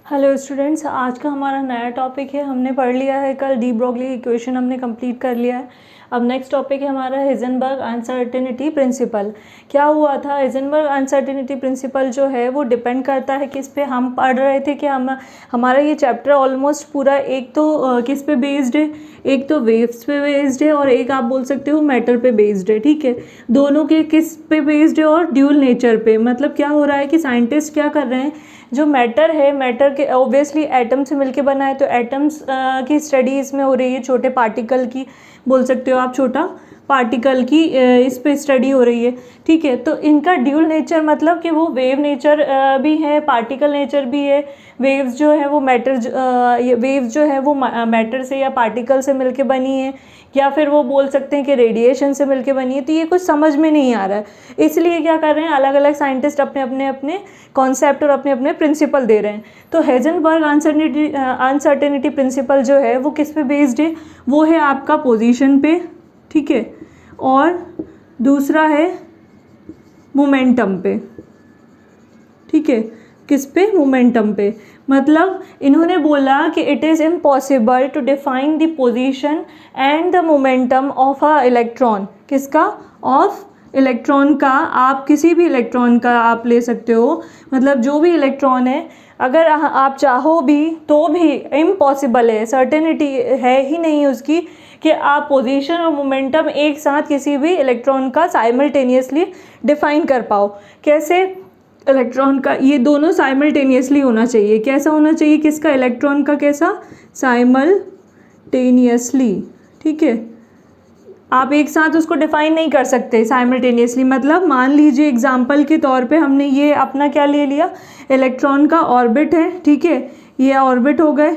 Hello students, आज का हमारा नया टॉपिक है। हमने पढ़ लिया है कल डी ब्रोगली इक्वेशन हमने कंप्लीट कर लिया है। अब नेक्स्ट टॉपिक है हमारा हाइजेनबर्ग अनसर्टेनिटी प्रिंसिपल। क्या हुआ था, हाइजेनबर्ग अनसर्टेनिटी प्रिंसिपल जो है वो डिपेंड करता है किस पे। हम पढ़ रहे थे कि हमारा ये चैप्टर ऑलमोस्ट पूरा एक तो किस पे बेस्ड है, एक तो वेव्स पे बेस्ड है और एक आप बोल सकते हो मैटर पे बेस्ड है। ठीक है, दोनों के किस पे बेस्ड है और ड्यूल नेचर पे। मतलब क्या हो रहा है कि साइंटिस्ट क्या कर रहे हैं, जो मैटर है, मैटर के ऑब्वियसली एटम से मिलके बना है, तो एटम्स की स्टडी इसमें हो रही है, छोटे पार्टिकल की बोल सकते हो आप, छोटा पार्टिकल की इस पे स्टडी हो रही है। ठीक है, तो इनका ड्यूल नेचर मतलब कि वो वेव नेचर भी है, पार्टिकल नेचर भी है। वेव्स जो है वो वेव्स जो है वो मैटर से या पार्टिकल से मिलके बनी है, या फिर वो बोल सकते हैं कि रेडिएशन से मिलके बनी है। तो ये कुछ समझ में नहीं आ रहा है, इसलिए क्या कर रहे हैं, अलग अलग साइंटिस्ट अपने अपने कॉन्सेप्ट और अपने अपने प्रिंसिपल दे रहे हैं। तो हाइजेनबर्ग अनसर्टेनिटी प्रिंसिपल जो है वो किस पे बेस्ड है, वो है आपका पोजीशन पे। ठीक है, और दूसरा है मोमेंटम पे। ठीक है, किस पे, मोमेंटम पे। मतलब इन्होंने बोला कि it is impossible to define the position and the momentum of a electron. किसका, ऑफ इलेक्ट्रॉन का। आप किसी भी इलेक्ट्रॉन का आप ले सकते हो, मतलब जो भी इलेक्ट्रॉन है, अगर आप चाहो भी तो भी इम्पॉसिबल है, सर्टेनिटी है ही नहीं उसकी कि आप पोजीशन और मोमेंटम एक साथ किसी भी इलेक्ट्रॉन का साइमल्टेनियसली डिफाइन कर पाओ। कैसे, इलेक्ट्रॉन का ये दोनों साइमल्टेनियसली होना चाहिए। कैसा होना चाहिए, किसका, इलेक्ट्रॉन का कैसा, साइमल्टेनियसली। ठीक है, आप एक साथ उसको डिफाइन नहीं कर सकते साइमल्टेनियसली। मतलब मान लीजिए एग्जांपल के तौर पे हमने ये अपना क्या ले लिया, इलेक्ट्रॉन का ऑर्बिट है। ठीक है, ये ऑर्बिट हो गए,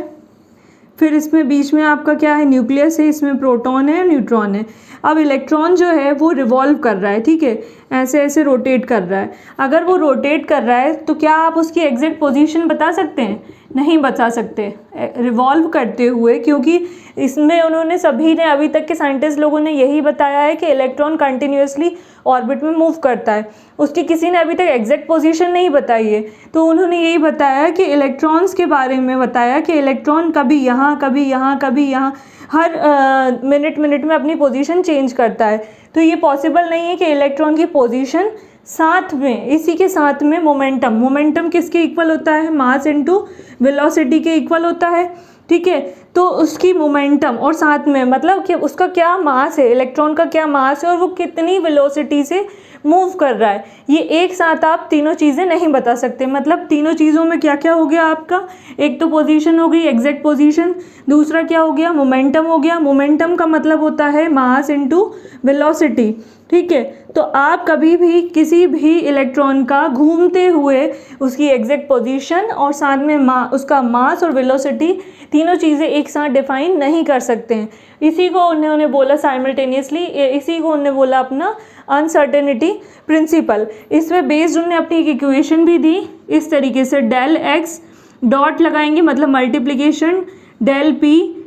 फिर इसमें बीच में आपका क्या है, न्यूक्लियस है, इसमें प्रोटॉन है, न्यूट्रॉन है। अब इलेक्ट्रॉन जो है वो रिवॉल्व कर रहा है। ठीक है, ऐसे ऐसे रोटेट कर रहा है। अगर वो रोटेट कर रहा है तो क्या आप उसकी एग्जैक्ट पोजीशन बता सकते हैं, नहीं बता सकते रिवॉल्व करते हुए, क्योंकि इसमें उन्होंने सभी ने, अभी तक के साइंटिस्ट लोगों ने यही बताया है कि इलेक्ट्रॉन कंटिन्यूसली ऑर्बिट में मूव करता है। उसकी किसी ने अभी तक एग्जैक्ट पोजीशन नहीं बताई है। तो उन्होंने यही बताया कि इलेक्ट्रॉन्स के बारे में बताया कि इलेक्ट्रॉन कभी यहाँ कभी यहाँ कभी यहाँ, हर मिनट मिनट में अपनी पोजीशन चेंज करता है। तो ये पॉसिबल नहीं है कि इलेक्ट्रॉन की पोजीशन साथ में, इसी के साथ में मोमेंटम किसके इक्वल होता है, मास इनटू वेलोसिटी के इक्वल होता है। ठीक है, तो उसकी मोमेंटम और साथ में मतलब कि उसका क्या मास है, इलेक्ट्रॉन का क्या मास है और वो कितनी वेलोसिटी से मूव कर रहा है, ये एक साथ आप तीनों चीज़ें नहीं बता सकते। मतलब तीनों चीज़ों में क्या क्या हो गया आपका, एक तो पोजीशन हो गई, एग्जैक्ट पोजीशन, दूसरा क्या हो गया, मोमेंटम हो गया। मोमेंटम का मतलब होता है मास इनटू वेलोसिटी। ठीक है, तो आप कभी भी किसी भी इलेक्ट्रॉन का घूमते हुए उसकी एग्जैक्ट पोजीशन और साथ में उसका मास और वेलोसिटी, तीनों चीज़ें एक साथ डिफाइन नहीं कर सकते हैं। इसी को उन्होंने बोला साइमल्टेनियसली, इसी को उन्होंने बोला अपना अनसर्टेनिटी प्रिंसिपल। इस पे बेस्ड उन्होंने अपनी एक इक्वेशन भी दी इस तरीके से, डेल एक्स डॉट लगाएंगे मतलब multiplication, del p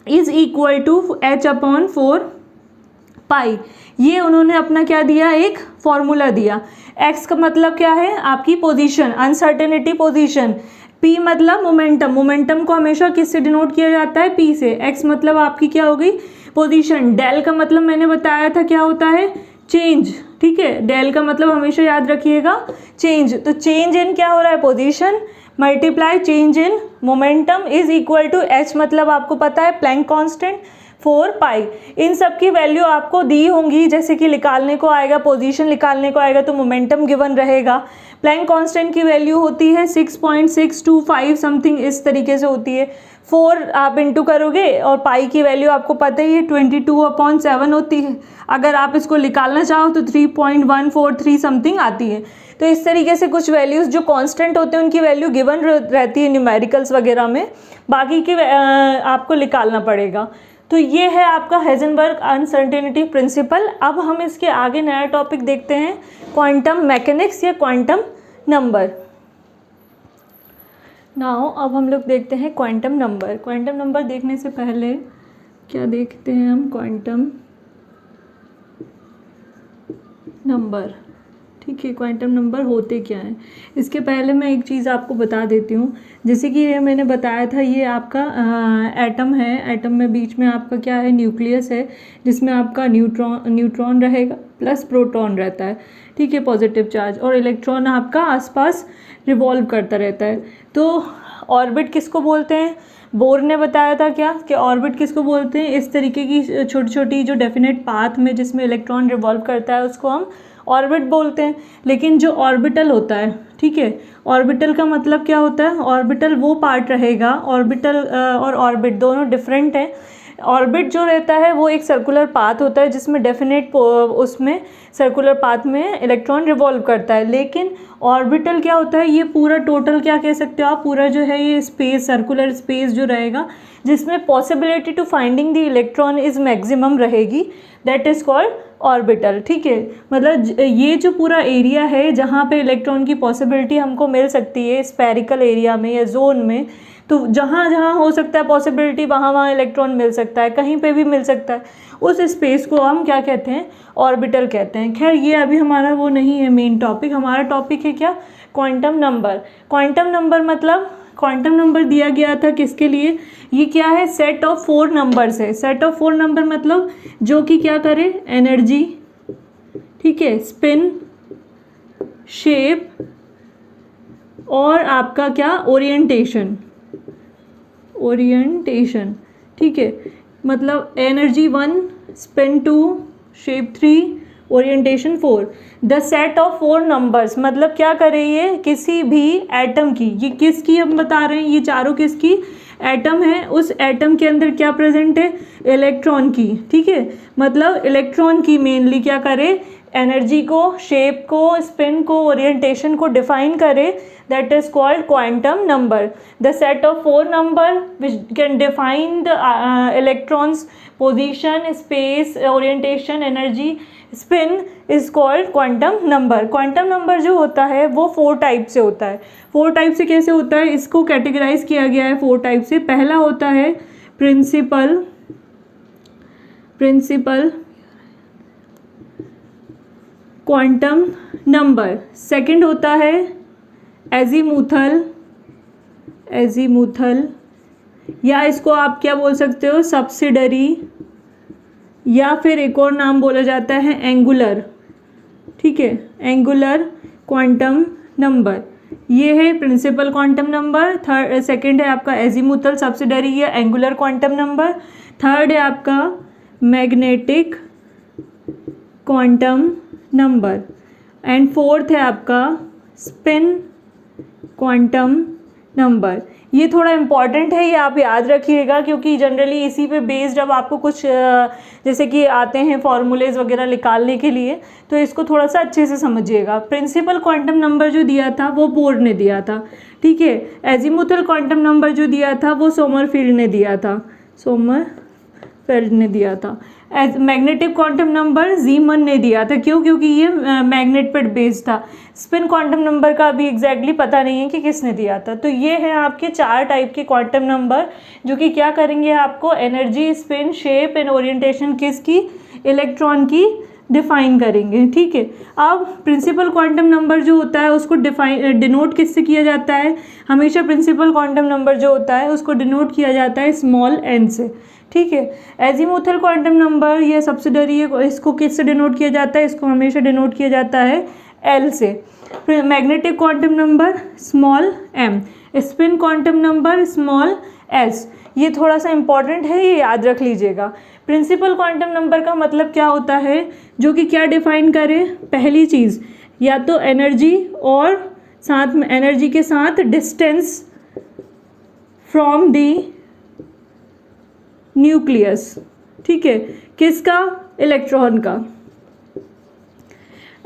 is equal to h upon 4 pi. ये उन्होंने अपना क्या दिया, एक फॉर्मूला दिया। एक्स का मतलब क्या है, आपकी पोजीशन, अनसर्टेनिटी पोजीशन। पी मतलब मोमेंटम को हमेशा किससे डिनोट किया जाता है, पी से। एक्स मतलब आपकी क्या हो गई, पोजीशन। डेल का मतलब मैंने बताया था क्या होता है, चेंज। ठीक है, डेल का मतलब हमेशा याद रखिएगा, चेंज। तो चेंज इन क्या हो रहा है, position multiply change in momentum is equal to h, मतलब आपको पता है प्लैंक कांस्टेंट 4 पाई। इन सब की वैल्यू आपको दी होंगी, जैसे कि निकालने को आएगा, पोजीशन निकालने को आएगा तो मोमेंटम गिवन रहेगा। प्लैंक कांस्टेंट की वैल्यू होती है 6.625 समथिंग, इस तरीके से होती है। 4 आप इंटू करोगे और पाई की वैल्यू आपको पता ही है 22/7 होती है। अगर आप इसको निकालना चाहो तो 3.143 समथिंग आती है। तो इस तरीके से कुछ वैल्यूज़ जो कांस्टेंट होते हैं उनकी वैल्यू गिवन रहती है न्यूमेरिकल्स वगैरह में, बाकी की आपको निकालना पड़ेगा। तो ये है आपका हाइजेनबर्ग अनसर्टेनिटी प्रिंसिपल। अब हम इसके आगे नया टॉपिक देखते हैं, क्वांटम मैकेनिक्स या क्वांटम नंबर। नाउ अब हम लोग देखते हैं क्वांटम नंबर। क्वांटम नंबर देखने से पहले क्या देखते हैं हम, क्वांटम नंबर। ठीक है, क्वांटम नंबर होते क्या हैं। इसके पहले मैं एक चीज़ आपको बता देती हूँ। जैसे कि ये मैंने बताया था, ये आपका एटम है। एटम में बीच में आपका क्या है, न्यूक्लियस है, जिसमें आपका न्यूट्रॉन रहेगा प्लस प्रोटॉन रहता है, ठीक है, पॉजिटिव चार्ज, और इलेक्ट्रॉन आपका आसपास रिवॉल्व करता रहता है। तो ऑर्बिट किसको बोलते हैं, बोर ने बताया था क्या कि ऑर्बिट किसको बोलते हैं, इस तरीके की छोटी छोटी जो डेफिनेट पाथ में जिसमें इलेक्ट्रॉन रिवॉल्व करता है उसको हम ऑर्बिट बोलते हैं। लेकिन जो ऑर्बिटल होता है, ठीक है, ऑर्बिटल का मतलब क्या होता है, ऑर्बिटल वो पार्ट रहेगा, ऑर्बिटल और ऑर्बिट दोनों डिफरेंट है। ऑर्बिट जो रहता है वो एक सर्कुलर पाथ होता है जिसमें डेफिनेट उसमें सर्कुलर पाथ में इलेक्ट्रॉन रिवॉल्व करता है। लेकिन ऑर्बिटल क्या होता है, ये पूरा टोटल क्या कह सकते हो आप, पूरा जो है ये स्पेस, सर्कुलर स्पेस जो रहेगा जिसमें possibility to finding the electron is maximum रहेगी, दैट इज कॉल्ड ऑर्बिटल। ठीक है, मतलब ये जो पूरा एरिया है जहाँ पे इलेक्ट्रॉन की पॉसिबिलिटी हमको मिल सकती है स्फेरिकल एरिया में या जोन में, तो जहाँ जहाँ हो सकता है पॉसिबिलिटी वहाँ वहाँ इलेक्ट्रॉन मिल सकता है, कहीं पे भी मिल सकता है, उस स्पेस को हम क्या कहते हैं, ऑर्बिटल कहते हैं। खैर ये अभी हमारा वो नहीं है मेन टॉपिक, हमारा टॉपिक है क्या, क्वांटम नंबर। क्वांटम नंबर मतलब क्वांटम नंबर दिया गया था किसके लिए, ये क्या है, सेट ऑफ 4 नंबर्स है। सेट ऑफ 4 नंबर मतलब जो कि क्या करे, एनर्जी, ठीक है, स्पिन, शेप और आपका क्या, ओरिएंटेशन, ठीक है, मतलब energy 1, spin 2, shape 3, orientation 4। The set of 4 numbers मतलब क्या करे, ये किसी भी एटम की, ये किसकी हम बता रहे हैं, ये चारों किसकी, एटम है, उस एटम के अंदर क्या प्रेजेंट है, इलेक्ट्रॉन की, ठीक है, मतलब इलेक्ट्रॉन की मेनली क्या करे, एनर्जी को, शेप को, स्पिन को, ओरिएंटेशन को डिफाइन करे, that is called quantum number. The set of 4 number which can define the electrons position, space, orientation, energy, spin is called quantum number. Quantum number जो होता है वो 4 टाइप से होता है। 4 टाइप से कैसे होता है, इसको कैटेगराइज किया गया है 4 टाइप से। पहला होता है प्रिंसिपल क्वांटम नंबर। सेकंड होता है एजीमुथल, या इसको आप क्या बोल सकते हो, सब्सिडरी, या फिर एक और नाम बोला जाता है एंगुलर, ठीक है, एंगुलर क्वांटम नंबर। ये है प्रिंसिपल क्वांटम नंबर। सेकंड है आपका एजीमुथल, सब्सिडरी या एंगुलर क्वांटम नंबर। थर्ड है आपका magnetic quantum number and fourth है आपका स्पिन क्वांटम नंबर। ये थोड़ा इम्पॉर्टेंट है, ये आप याद रखिएगा क्योंकि जनरली इसी पे बेस्ड अब आपको कुछ जैसे कि आते हैं फॉर्मूलेज वगैरह निकालने के लिए, तो इसको थोड़ा सा अच्छे से समझिएगा। प्रिंसिपल क्वांटम नंबर जो दिया था वो बोर ने दिया था, ठीक है। एजीमुथल क्वांटम नंबर जो दिया था वो सोमरफेल्ड ने दिया था। मैग्नेटिक क्वांटम नंबर जीमन ने दिया था, क्यों, क्योंकि ये मैग्नेट पर बेस्ड था। स्पिन क्वांटम नंबर का अभी एग्जैक्टली पता नहीं है कि किसने दिया था। तो ये है आपके 4 टाइप के क्वांटम नंबर जो कि क्या करेंगे, आपको energy, spin, shape and orientation किसकी, इलेक्ट्रॉन की डिफाइन करेंगे, ठीक है। अब प्रिंसिपल क्वांटम नंबर जो होता है उसको डिनोट किससे किया जाता है, हमेशा प्रिंसिपल क्वांटम नंबर जो होता है उसको डिनोट किया जाता है स्मॉल n से, ठीक है। एजीमुथल क्वांटम नंबर ये सब्सिडरी है, इसको किससे डिनोट किया जाता है, इसको हमेशा डिनोट किया जाता है L से। Magnetic quantum number small m, spin quantum number small s। ये थोड़ा सा इंपॉर्टेंट है, ये याद रख लीजिएगा। प्रिंसिपल क्वांटम नंबर का मतलब क्या होता है, जो कि क्या डिफाइन करे, पहली चीज़ या तो एनर्जी और साथ में एनर्जी के साथ डिस्टेंस फ्रॉम दी न्यूक्लियस, ठीक है, किसका, इलेक्ट्रॉन का।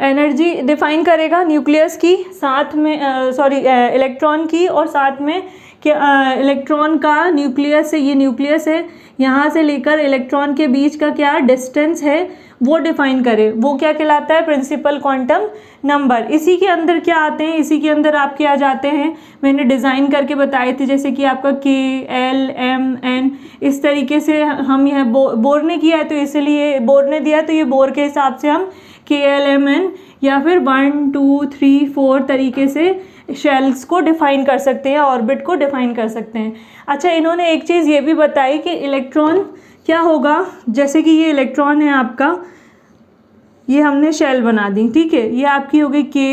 एनर्जी डिफाइन करेगा न्यूक्लियस की, साथ में इलेक्ट्रॉन की, और साथ में इलेक्ट्रॉन का न्यूक्लियस से, ये न्यूक्लियस है, यहाँ से लेकर इलेक्ट्रॉन के बीच का क्या डिस्टेंस है वो डिफाइन करे, वो क्या कहलाता है, प्रिंसिपल क्वांटम नंबर। इसी के अंदर क्या आते हैं, इसी के अंदर आपके आ जाते हैं, मैंने डिज़ाइन करके बताए थे, जैसे कि आपका K, L, M, N, इस तरीके से हम यह बोर ने किया है तो इसलिए बोर ने दिया है तो ये बोर के हिसाब से हम K, L, M, N या फिर 1 2 3 4 तरीके से शेल्स को डिफाइन कर सकते हैं, ऑर्बिट को डिफाइन कर सकते हैं। अच्छा, इन्होंने एक चीज़ ये भी बताई कि इलेक्ट्रॉन क्या होगा, जैसे कि ये इलेक्ट्रॉन है आपका, ये हमने शेल बना दी, ठीक है, ये आपकी हो गई के,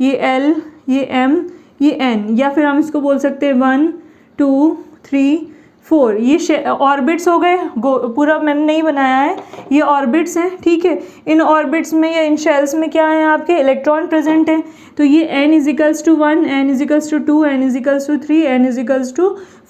ये एल, ये एम, ये एन, या फिर हम इसको बोल सकते हैं 1 2 3 4, ये ऑर्बिट्स हो गए। पूरा मैंने नहीं बनाया है, ये ऑर्बिट्स हैं, ठीक है। इन ऑर्बिट्स में या इन शेल्स में क्या है, आपके इलेक्ट्रॉन प्रेजेंट हैं। तो ये n = 1, n = 2, n = 3, n =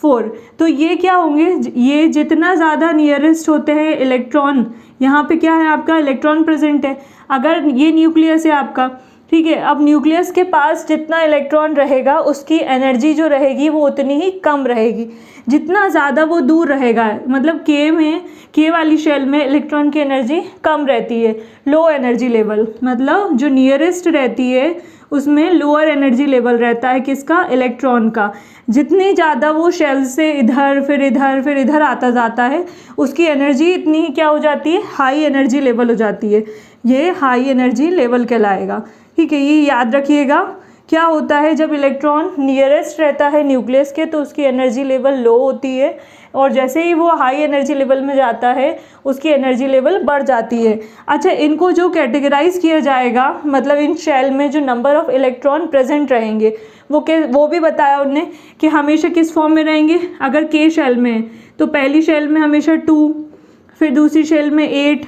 4। तो ये क्या होंगे, ये जितना ज़्यादा नियरेस्ट होते हैं इलेक्ट्रॉन, यहाँ पे क्या है आपका इलेक्ट्रॉन प्रेजेंट है। अगर ये न्यूक्लियस है आपका, ठीक है, अब न्यूक्लियस के पास जितना इलेक्ट्रॉन रहेगा उसकी एनर्जी जो रहेगी वो उतनी ही कम रहेगी। जितना ज़्यादा वो दूर रहेगा, मतलब के वाली शेल में इलेक्ट्रॉन की एनर्जी कम रहती है, लो एनर्जी लेवल, मतलब जो नियरेस्ट रहती है उसमें लोअर एनर्जी लेवल रहता है, किसका, इलेक्ट्रॉन का। जितनी ज़्यादा वो शेल से इधर फिर इधर फिर इधर आता जाता है, उसकी एनर्जी इतनी ही क्या हो जाती है, हाई एनर्जी लेवल हो जाती है। ये हाई एनर्जी लेवल कहलाएगा, ठीक है। ये याद रखिएगा, क्या होता है जब इलेक्ट्रॉन नियरेस्ट रहता है न्यूक्लियस के तो उसकी एनर्जी लेवल लो होती है, और जैसे ही वो हाई एनर्जी लेवल में जाता है उसकी एनर्जी लेवल बढ़ जाती है। अच्छा, इनको जो कैटेगराइज किया जाएगा, मतलब इन शेल में जो नंबर ऑफ इलेक्ट्रॉन प्रेजेंट रहेंगे वो भी बताया उनने कि हमेशा किस फॉर्म में रहेंगे। अगर के शेल में तो पहली शेल में हमेशा 2, फिर दूसरी शेल में 8,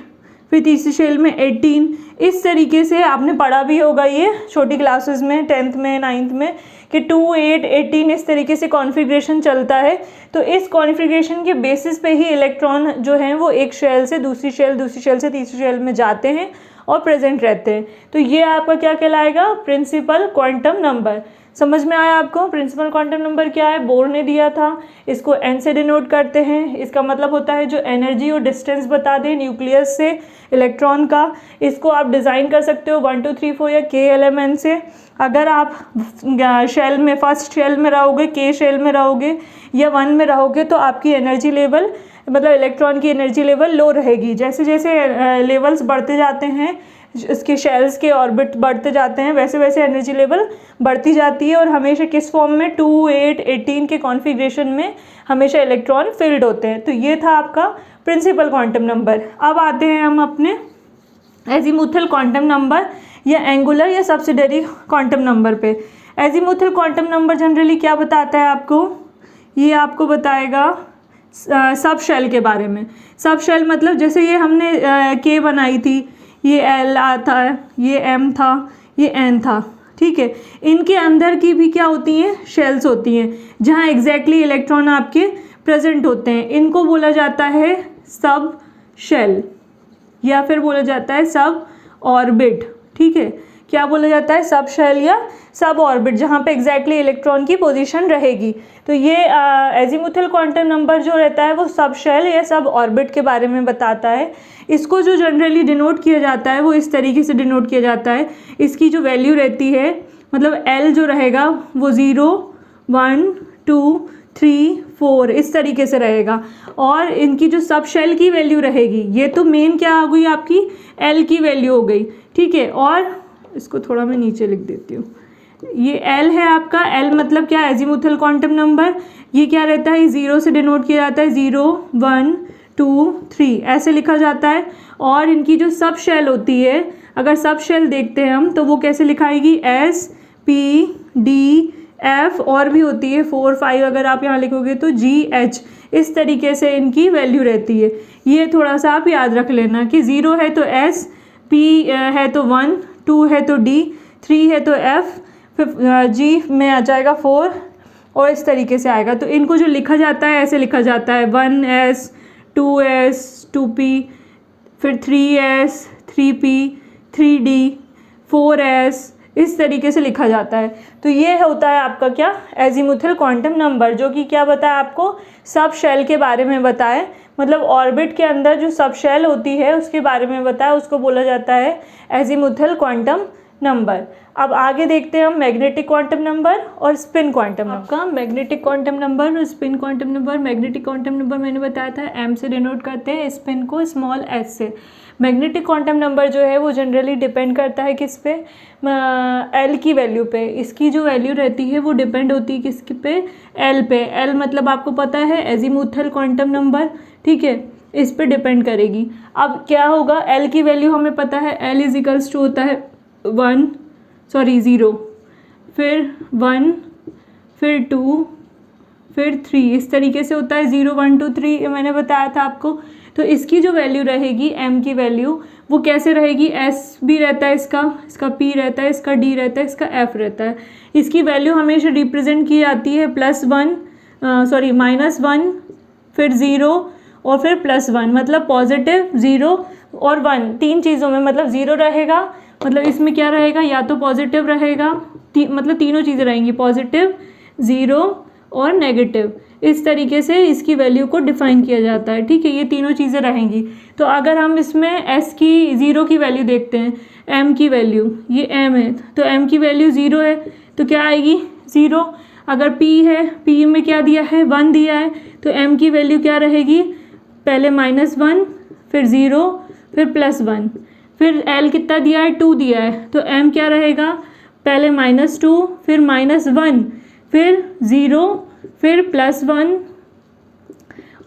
फिर तीसरी शेल में 18। इस तरीके से आपने पढ़ा भी होगा ये छोटी क्लासेस में, 10th में 9th में, कि 2 8 18 इस तरीके से कॉन्फ़िगरेशन चलता है। तो इस कॉन्फ़िगरेशन के बेसिस पे ही इलेक्ट्रॉन जो हैं वो एक शेल से दूसरी शेल से तीसरी शेल में जाते हैं और प्रेजेंट रहते हैं। तो ये आपका क्या कहलाएगा, प्रिंसिपल क्वांटम नंबर। समझ में आया आपको? प्रिंसिपल क्वांटम नंबर क्या है, बोर ने दिया था, इसको n से डिनोट करते हैं। इसका मतलब होता है जो एनर्जी और डिस्टेंस बता दें न्यूक्लियस से इलेक्ट्रॉन का। इसको आप डिज़ाइन कर सकते हो 1 2 3 4 या k एलिमेंट से। अगर आप शेल में फर्स्ट शेल में रहोगे, के शेल में रहोगे या 1 में रहोगे तो आपकी एनर्जी लेवल, मतलब इलेक्ट्रॉन की एनर्जी लेवल लो रहेगी। जैसे जैसे लेवल्स बढ़ते जाते हैं, इसके शेल्स के ऑर्बिट बढ़ते जाते हैं, वैसे वैसे एनर्जी लेवल बढ़ती जाती है, और हमेशा किस फॉर्म में, 2 8 18 के कॉन्फ़िगरेशन में हमेशा इलेक्ट्रॉन फिल्ड होते हैं। तो ये था आपका प्रिंसिपल क्वांटम नंबर। अब आते हैं हम अपने एजीमुथल क्वांटम नंबर या एंगुलर या सब्सिडरी क्वांटम नंबर पे। एजीमुथल क्वांटम नंबर जनरली क्या बताता है आपको, ये आपको बताएगा सब शेल के बारे में। सब शेल मतलब जैसे ये हमने के बनाई थी, ये एल था, ये एम था, ये एन था, ठीक है। इनके अंदर की भी क्या होती हैं, शेल्स होती हैं जहाँ एग्जैक्टली इलेक्ट्रॉन आपके प्रेजेंट होते हैं। इनको बोला जाता है सब शेल या फिर बोला जाता है सब ऑर्बिट, ठीक है। क्या बोला जाता है, सब शेल या सब ऑर्बिट, जहाँ पे एग्जैक्टली इलेक्ट्रॉन की पोजीशन रहेगी। तो ये एजीमुथल क्वांटम नंबर जो रहता है वो सब शेल या सब ऑर्बिट के बारे में बताता है। इसको जो जनरली डिनोट किया जाता है वो इस तरीके से डिनोट किया जाता है। इसकी जो वैल्यू रहती है, मतलब एल जो रहेगा वो 0 1 2 3 4 इस तरीके से रहेगा, और इनकी जो सब शेल की वैल्यू रहेगी, ये तो मेन क्या हो गई आपकी एल की वैल्यू हो गई, ठीक है। और इसको थोड़ा मैं नीचे लिख देती हूँ, ये एल है आपका, एल मतलब क्या, एजीमुथल क्वांटम नंबर। ये क्या रहता है, 0 से डिनोट किया जाता है, 0 1 2 3 ऐसे लिखा जाता है। और इनकी जो सब शेल होती है, अगर सब शेल देखते हैं हम तो वो कैसे लिखाएगी, एस पी डी एफ, और भी होती है 4 5 अगर आप यहाँ लिखोगे तो जी एच, इस तरीके से इनकी वैल्यू रहती है। ये थोड़ा सा आप याद रख लेना कि 0 है तो एस, पी है तो 1, 2 है तो डी, 3 है तो एफ, फिर जी में आ जाएगा 4, और इस तरीके से आएगा। तो इनको जो लिखा जाता है ऐसे लिखा जाता है 1s 2s 2p, फिर 3s 3p 3d 4s, इस तरीके से लिखा जाता है। तो ये होता है आपका क्या, एजीमुथल क्वांटम नंबर, जो कि क्या बताया आपको, सब शेल के बारे में बताए, मतलब ऑर्बिट के अंदर जो सब शेल होती है उसके बारे में बताया, उसको बोला जाता है एजीमुथल क्वांटम नंबर। अब आगे देखते हैं हम मैग्नेटिक क्वांटम नंबर और स्पिन क्वांटम नंबर। आपका मैग्नेटिक क्वांटम नंबर और spin quantum number, magnetic quantum number मैंने बताया था एम से डिनोट करते हैं, स्पिन को स्मॉल एस से। मैग्नेटिक क्वांटम नंबर जो है वो जनरली डिपेंड करता है किस पे, एल की वैल्यू पे। इसकी जो वैल्यू रहती है वो डिपेंड होती है किसके पे, एल पे। एल मतलब आपको पता है एजीमुथल क्वांटम नंबर, ठीक है, इस पे डिपेंड करेगी। अब क्या होगा, एल की वैल्यू हमें पता है, एल इज इक्वल्स टू होता है 0, फिर 1, फिर 2, फिर 3, इस तरीके से होता है 0 1 2 3 मैंने बताया था आपको। तो इसकी जो वैल्यू रहेगी एम की वैल्यू वो कैसे रहेगी, एस भी रहता है इसका पी रहता है, इसका डी रहता है, इसका एफ रहता है। इसकी वैल्यू हमेशा रिप्रेजेंट की जाती है -1, फिर 0 और फिर +1, मतलब पॉजिटिव 0 और 1 तीन चीज़ों में, मतलब 0 रहेगा, मतलब इसमें क्या रहेगा, या तो पॉजिटिव रहेगा, मतलब तीनों चीज़ें रहेंगी, पॉजिटिव, 0 और नेगेटिव। इस तरीके से इसकी वैल्यू को डिफाइन किया जाता है, ठीक है, ये तीनों चीज़ें रहेंगी। तो अगर हम इसमें एस की 0 की वैल्यू देखते हैं, एम की वैल्यू, ये एम है तो एम की वैल्यू 0 है तो क्या आएगी 0। अगर पी है, पी में क्या दिया है, 1 दिया है, तो एम की वैल्यू क्या रहेगी, पहले -1, फिर 0, फिर +1, फिर एल कितना दिया है, 2 दिया है, तो एम क्या रहेगा, पहले -2, फिर -1, फिर 0, फिर +1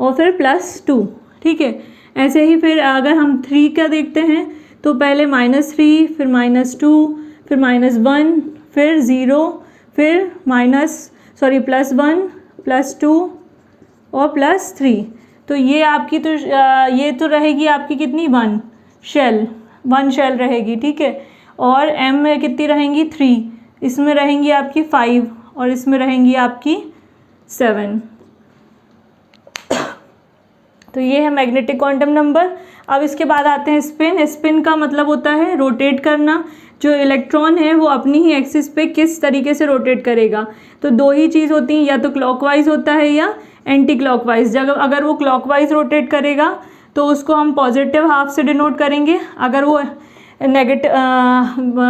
और फिर +2, ठीक है। ऐसे ही फिर अगर हम 3 का देखते हैं तो पहले -3, फिर -2, फिर -1, फिर 0, फिर +1, +2 और +3। तो ये आपकी ये तो रहेगी आपकी कितनी, 1 शेल रहेगी, ठीक है। और एम में कितनी रहेंगी, 3, इसमें रहेंगी आपकी 5 और इसमें रहेंगी आपकी 7। तो ये है मैग्नेटिक क्वांटम नंबर। अब इसके बाद आते हैं स्पिन। स्पिन का मतलब होता है रोटेट करना। जो इलेक्ट्रॉन है वो अपनी ही एक्सिस पे किस तरीके से रोटेट करेगा। तो दो ही चीज़ होती हैं, या तो क्लॉकवाइज होता है या एंटी क्लॉकवाइज। जब अगर वो क्लॉकवाइज रोटेट करेगा तो उसको हम पॉजिटिव हाफ से डिनोट करेंगे, अगर वो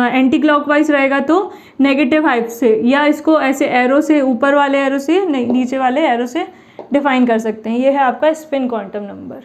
एंटी क्लॉकवाइज रहेगा तो नेगेटिव हाफ से, या इसको ऐसे एरो से, ऊपर वाले एरो से, नीचे वाले एरो से डिफाइन कर सकते हैं। ये है आपका स्पिन क्वांटम नंबर।